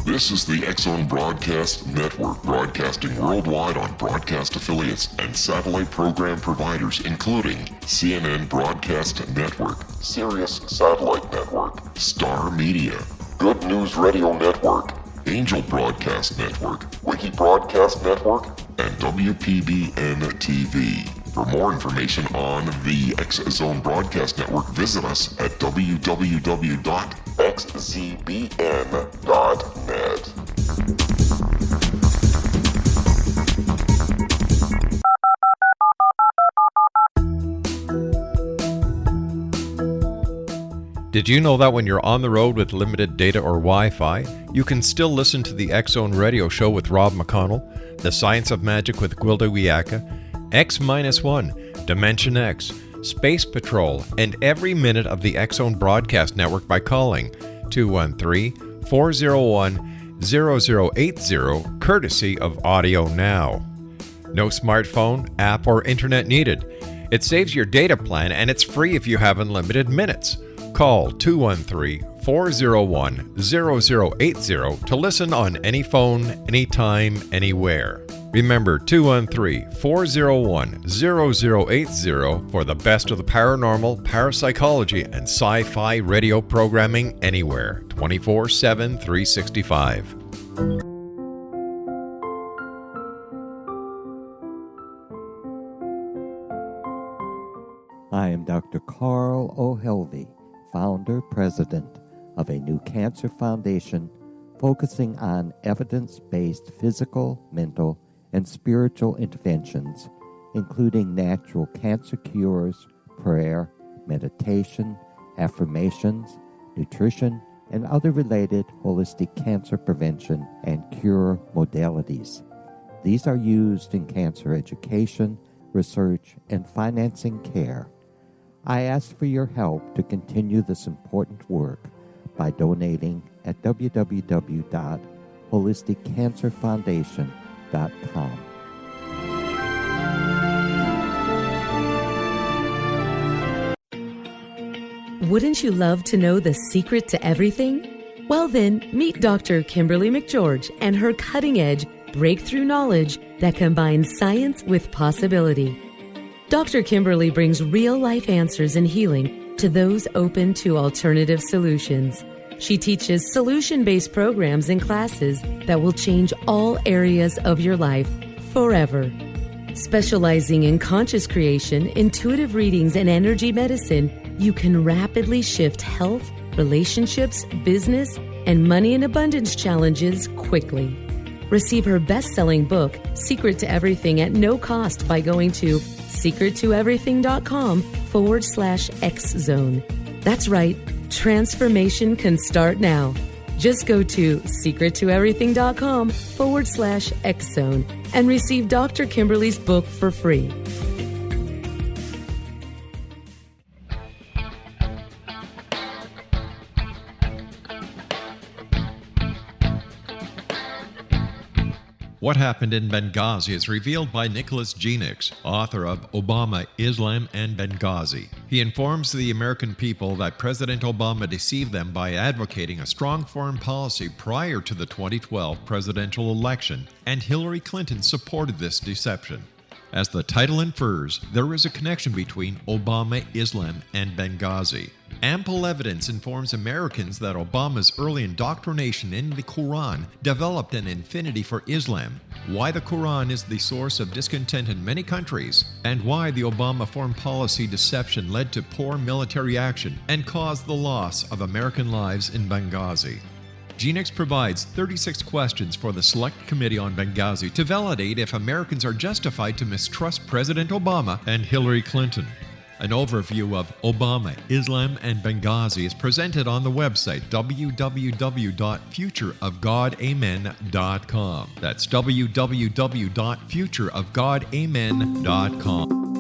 This is the X-Zone Broadcast Network, broadcasting worldwide on broadcast affiliates and satellite program providers, including CNN Broadcast Network, Sirius Satellite Network, Star Media, Good News Radio Network, Angel Broadcast Network, Wiki Broadcast Network, and WPBN TV. For more information on the X-Zone Broadcast Network, visit us at www.xzbn.net. Did you know that when you're on the road with limited data or Wi-Fi, you can still listen to the X-Zone Radio Show with Rob McConnell, The Science of Magic with Gwilda Wiyaka, X-1, Dimension X, Space Patrol, and every minute of the X-Zone Broadcast Network by calling 213-401-0080, courtesy of Audio Now. No smartphone, app, or internet needed. It saves your data plan, and it's free if you have unlimited minutes. Call 213 213-401-0080 to listen on any phone, anytime, anywhere. Remember 213-401-0080 for the best of the paranormal, parapsychology, and sci-fi radio programming anywhere, 24/7, 365. I am Dr. Carl O'Helvey, founder, president of a new cancer foundation focusing on evidence-based physical, mental, and spiritual interventions, including natural cancer cures, prayer, meditation, affirmations, nutrition, and other related holistic cancer prevention and cure modalities. These are used in cancer education, research, and financing care. I ask for your help to continue this important work by donating at www.holisticcancerfoundation.com. Wouldn't you love to know the secret to everything? Well then, meet Dr. Kimberly McGeorge and her cutting-edge breakthrough knowledge that combines science with possibility. Dr. Kimberly brings real-life answers and healing to those open to alternative solutions. She teaches solution-based programs and classes that will change all areas of your life forever. Specializing in conscious creation, intuitive readings, and energy medicine, you can rapidly shift health, relationships, business, and money and abundance challenges quickly. Receive her best-selling book, Secret to Everything, at no cost by going to secrettoeverything.com/X-Zone. That's right, transformation can start now. Just go to secrettoeverything.com/X-Zone and receive Dr. Kimberly's book for free. What Happened in Benghazi is revealed by Nicholas Genix, author of Obama, Islam, and Benghazi. He informs the American people that President Obama deceived them by advocating a strong foreign policy prior to the 2012 presidential election, and Hillary Clinton supported this deception. As the title infers, there is a connection between Obama, Islam, and Benghazi. Ample evidence informs Americans that Obama's early indoctrination in the Quran developed an affinity for Islam, why the Quran is the source of discontent in many countries, and why the Obama foreign policy deception led to poor military action and caused the loss of American lives in Benghazi. Genix provides 36 questions for the Select Committee on Benghazi to validate if Americans are justified to mistrust President Obama and Hillary Clinton. An overview of Obama, Islam, and Benghazi is presented on the website www.futureofgodamen.com. That's www.futureofgodamen.com.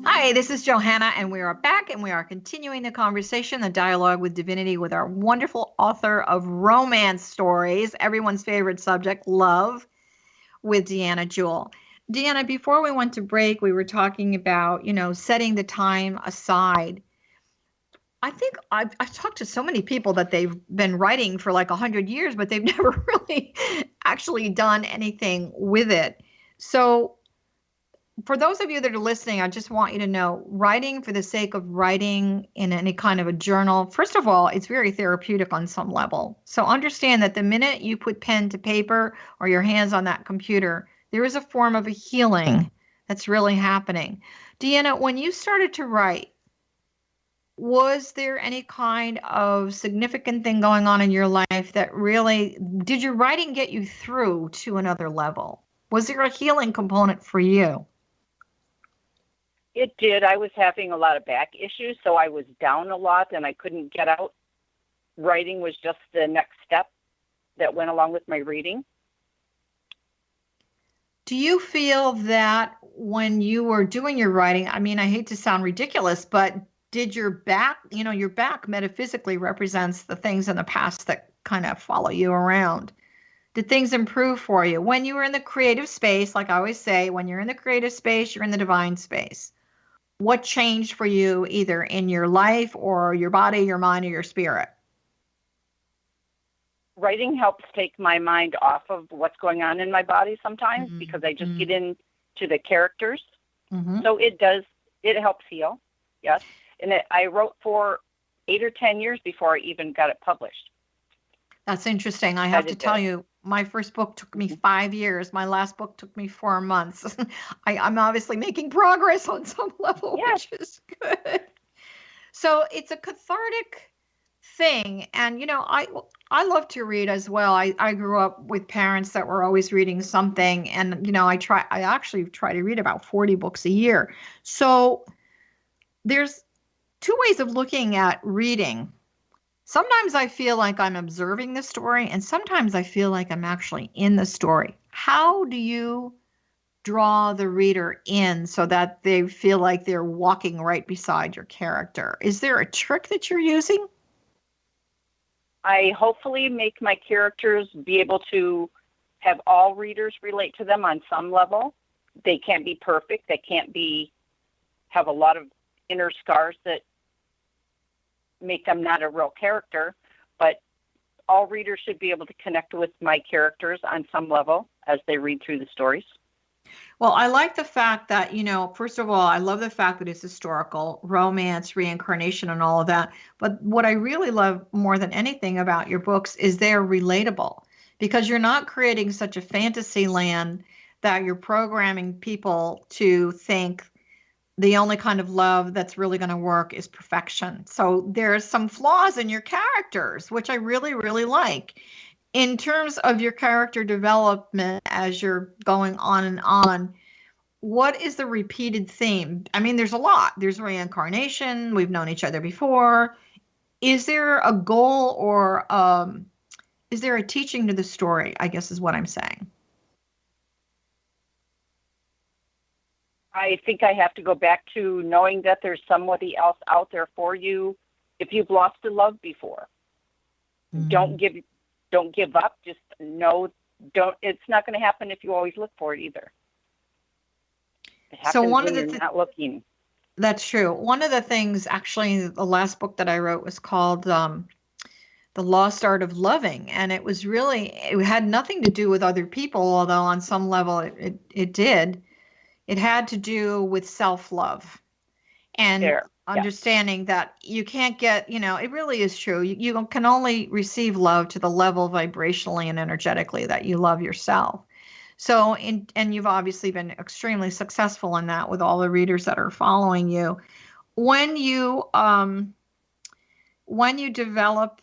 Hi, this is Johanna, and we are back, and we are continuing the conversation, the dialogue with Divinity, with our wonderful author of romance stories, everyone's favorite subject, love, with Deanna Jewell. Deanna, before we went to break, we were talking about, setting the time aside. I think I've talked to so many people that they've been writing for like 100 years, but they've never really actually done anything with it. So for those of you that are listening, I just want you to know, writing for the sake of writing in any kind of a journal, first of all, it's very therapeutic on some level. So understand that the minute you put pen to paper or your hands on that computer, there is a form of a healing that's really happening. Deanna, when you started to write, was there any kind of significant thing going on in your life that really, did your writing get you through to another level? Was there a healing component for you? It did. I was having a lot of back issues, so I was down a lot and I couldn't get out. Writing was just the next step that went along with my reading. Do you feel that when you were doing your writing, I mean, I hate to sound ridiculous, but did your back, your back metaphysically represents the things in the past that kind of follow you around. Did things improve for you? When you were in the creative space, like I always say, when you're in the creative space, you're in the divine space. what changed for you either in your life or your body, your mind, or your spirit? Writing helps take my mind off of what's going on in my body sometimes because I just get into the characters. So it helps heal. Yes. And I wrote for 8 or 10 years before I even got it published. That's interesting. I have to tell you, my first book took me 5 years. My last book took me 4 months. I'm obviously making progress on some level, which is good. So it's a cathartic thing. And, you know, I love to read as well. I grew up with parents that were always reading something. And, you know, I actually try to read about 40 books a year. So there's two ways of looking at reading. Sometimes I feel like I'm observing the story, and sometimes I feel like I'm actually in the story. How do you draw the reader in so that they feel like they're walking right beside your character? Is there a trick that you're using? I hopefully make my characters be able to have all readers relate to them on some level. They can't be perfect. They can't have a lot of inner scars that make them not a real character, but all readers should be able to connect with my characters on some level as they read through the stories. Well, I like the fact that, you know, first of all, I love the fact that it's historical, romance, reincarnation, and all of that. But what I really love more than anything about your books is they're relatable, because you're not creating such a fantasy land that you're programming people to think the only kind of love that's really going to work is perfection. So there's some flaws in your characters, which I really, really like. In terms of your character development as you're going on and on, what is the repeated theme? I mean, there's a lot. There's reincarnation. We've known each other before. Is there a goal, or is there a teaching to the story, I guess is what I'm saying. I think I have to go back to knowing that there's somebody else out there for you. If you've lost a love before, don't give up. Just know, it's not going to happen if you always look for it either. It happens when you're not looking. That's true. One of the things, actually, the last book that I wrote was called The Lost Art of Loving. And it had nothing to do with other people, although on some level it did. It had to do with self-love and understanding that you can't get, you know, it really is true. You can only receive love to the level vibrationally and energetically that you love yourself. So, and you've obviously been extremely successful in that with all the readers that are following you. When you develop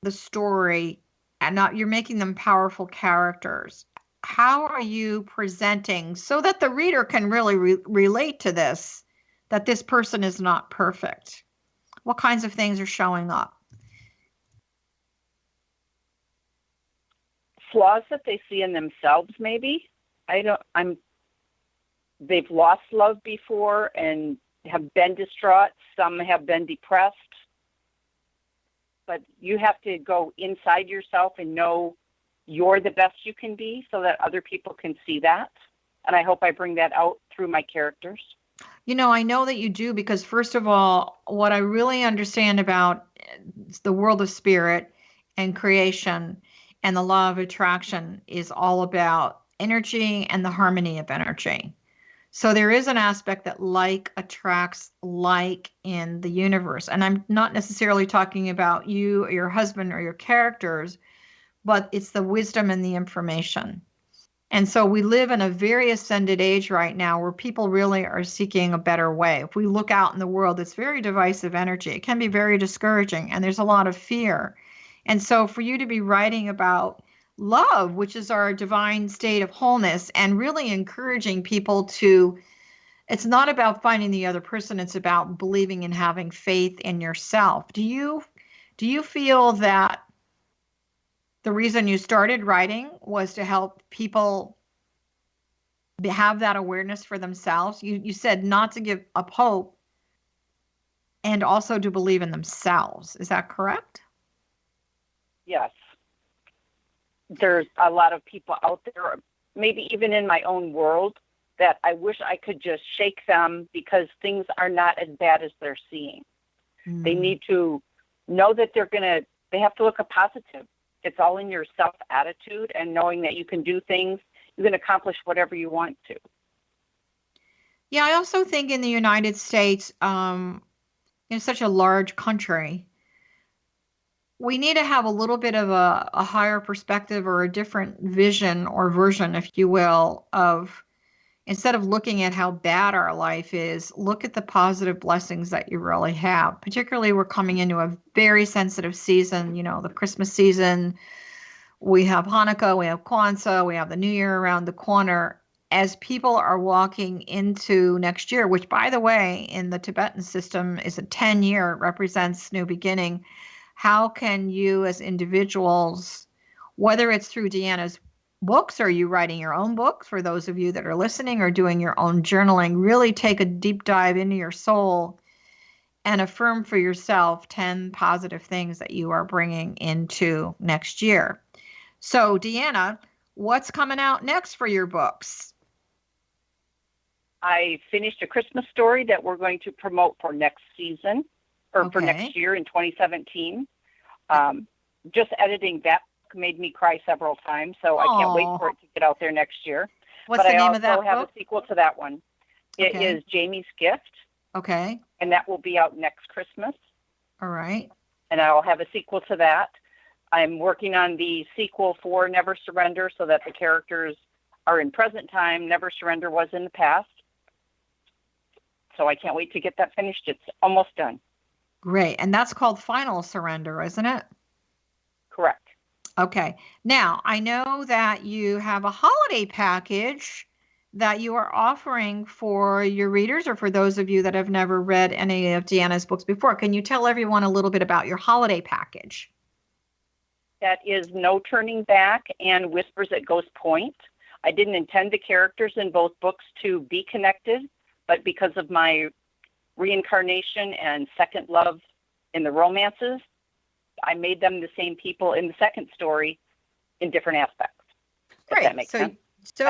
the story and you're making them powerful characters, how are you presenting so that the reader can really relate to this, that this person is not perfect? What kinds of things are showing up? Flaws that they see in themselves, maybe. They've lost love before and have been distraught. Some have been depressed. But you have to go inside yourself and know you're the best you can be so that other people can see that. And I hope I bring that out through my characters. You know, I know that you do, because first of all, what I really understand about the world of spirit and creation and the law of attraction is all about energy and the harmony of energy. So there is an aspect that like attracts like in the universe. And I'm not necessarily talking about you or your husband or your characters, but it's the wisdom and the information. And so we live in a very ascended age right now where people really are seeking a better way. If we look out in the world, it's very divisive energy. It can be very discouraging, and there's a lot of fear. And so for you to be writing about love, which is our divine state of wholeness, and really encouraging people to, it's not about finding the other person, it's about believing and having faith in yourself. Do you feel that the reason you started writing was to help people have that awareness for themselves? You said not to give up hope and also to believe in themselves. Is that correct? Yes. There's a lot of people out there, maybe even in my own world, that I wish I could just shake them because things are not as bad as they're seeing. They need to know that they have to look a positive. It's all in your self-attitude and knowing that you can do things, you can accomplish whatever you want to. Yeah, I also think in the United States, in such a large country, we need to have a little bit of a higher perspective or a different vision or version, if you will, of instead of looking at how bad our life is, look at the positive blessings that you really have. Particularly, we're coming into a very sensitive season, the Christmas season. We have Hanukkah, we have Kwanzaa, we have the New Year around the corner. As people are walking into next year, which, by the way, in the Tibetan system is a 10-year, it represents new beginning. How can you as individuals, whether it's through Deanna's books or you writing your own books, for those of you that are listening, or doing your own journaling, really take a deep dive into your soul and affirm for yourself 10 positive things that you are bringing into next year. So, Deanna, what's coming out next for your books? I finished a Christmas story that we're going to promote for next season, or for next year in 2017. Just editing that made me cry several times, so I can't wait for it to get out there next year. What's the name of that book? I also have a sequel to that one. It is Jamie's Gift. Okay. And that will be out next Christmas. All right. And I'll have a sequel to that. I'm working on the sequel for Never Surrender so that the characters are in present time. Never Surrender was in the past. So I can't wait to get that finished. It's almost done. Great. And that's called Final Surrender, isn't it? Correct. Okay. Now, I know that you have a holiday package that you are offering for your readers, or for those of you that have never read any of Deanna's books before. Can you tell everyone a little bit about your holiday package? That is No Turning Back and Whispers at Ghost Point. I didn't intend the characters in both books to be connected, but because of my reincarnation and second love in the romances, I made them the same people in the second story in different aspects. Great. If that makes sense. So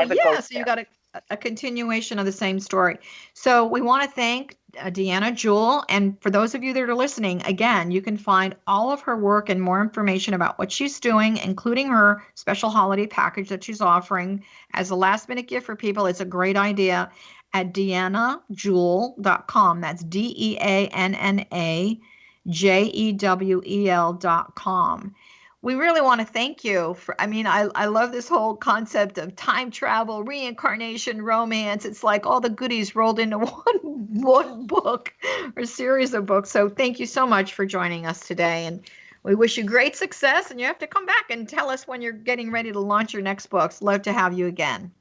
you got a continuation of the same story. So we want to thank Deanna Jewell. And for those of you that are listening, again, you can find all of her work and more information about what she's doing, including her special holiday package that she's offering as a last minute gift for people. It's a great idea at DeannaJewell.com. That's DeannaJewel.com. We really want to thank you for, I love this whole concept of time travel, reincarnation, romance. It's like all the goodies rolled into one book or series of books. So thank you so much for joining us today. And we wish you great success. And you have to come back and tell us when you're getting ready to launch your next books. Love to have you again.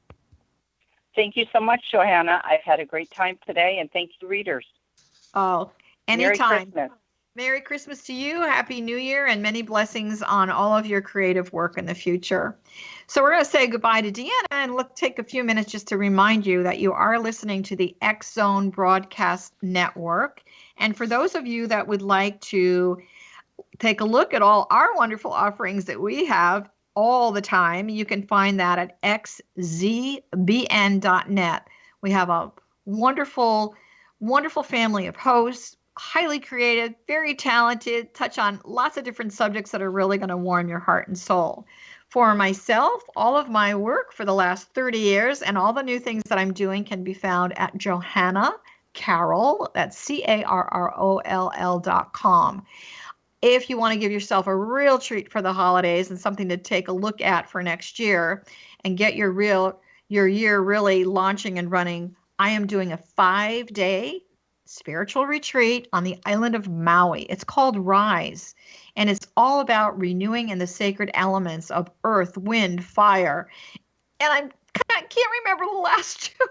Thank you so much, Johanna. I've had a great time today. And thank you, readers. Oh, anytime. Merry Christmas. Merry Christmas to you, Happy New Year, and many blessings on all of your creative work in the future. So we're going to say goodbye to Deanna and take a few minutes just to remind you that you are listening to the X Zone Broadcast Network. And for those of you that would like to take a look at all our wonderful offerings that we have all the time, you can find that at xzbn.net. We have a wonderful, wonderful family of hosts, highly creative, very talented, touch on lots of different subjects that are really going to warm your heart and soul. For myself, all of my work for the last 30 years and all the new things that I'm doing can be found at Johanna Carroll, that's CARROLL.com. If you want to give yourself a real treat for the holidays and something to take a look at for next year and get your year really launching and running, I am doing a 5-day spiritual retreat on the island of Maui. It's called Rise, and it's all about renewing in the sacred elements of earth, wind, fire. And I can't remember the last two.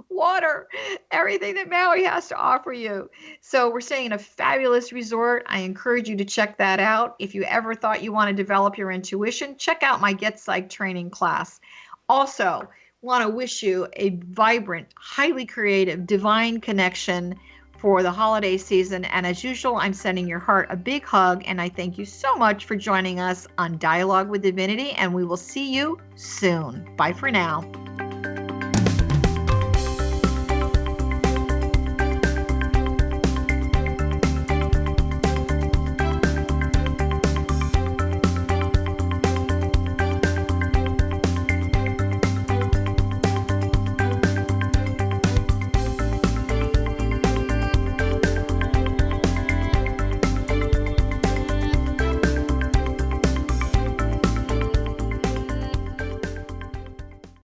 Water, everything that Maui has to offer you. So we're staying in a fabulous resort. I encourage you to check that out. If you ever thought you want to develop your intuition, check out my Get Psyched training class. Also, want to wish you a vibrant, highly creative, divine connection for the holiday season. And as usual, I'm sending your heart a big hug. And I thank you so much for joining us on Dialogue with Divinity. And we will see you soon. Bye for now.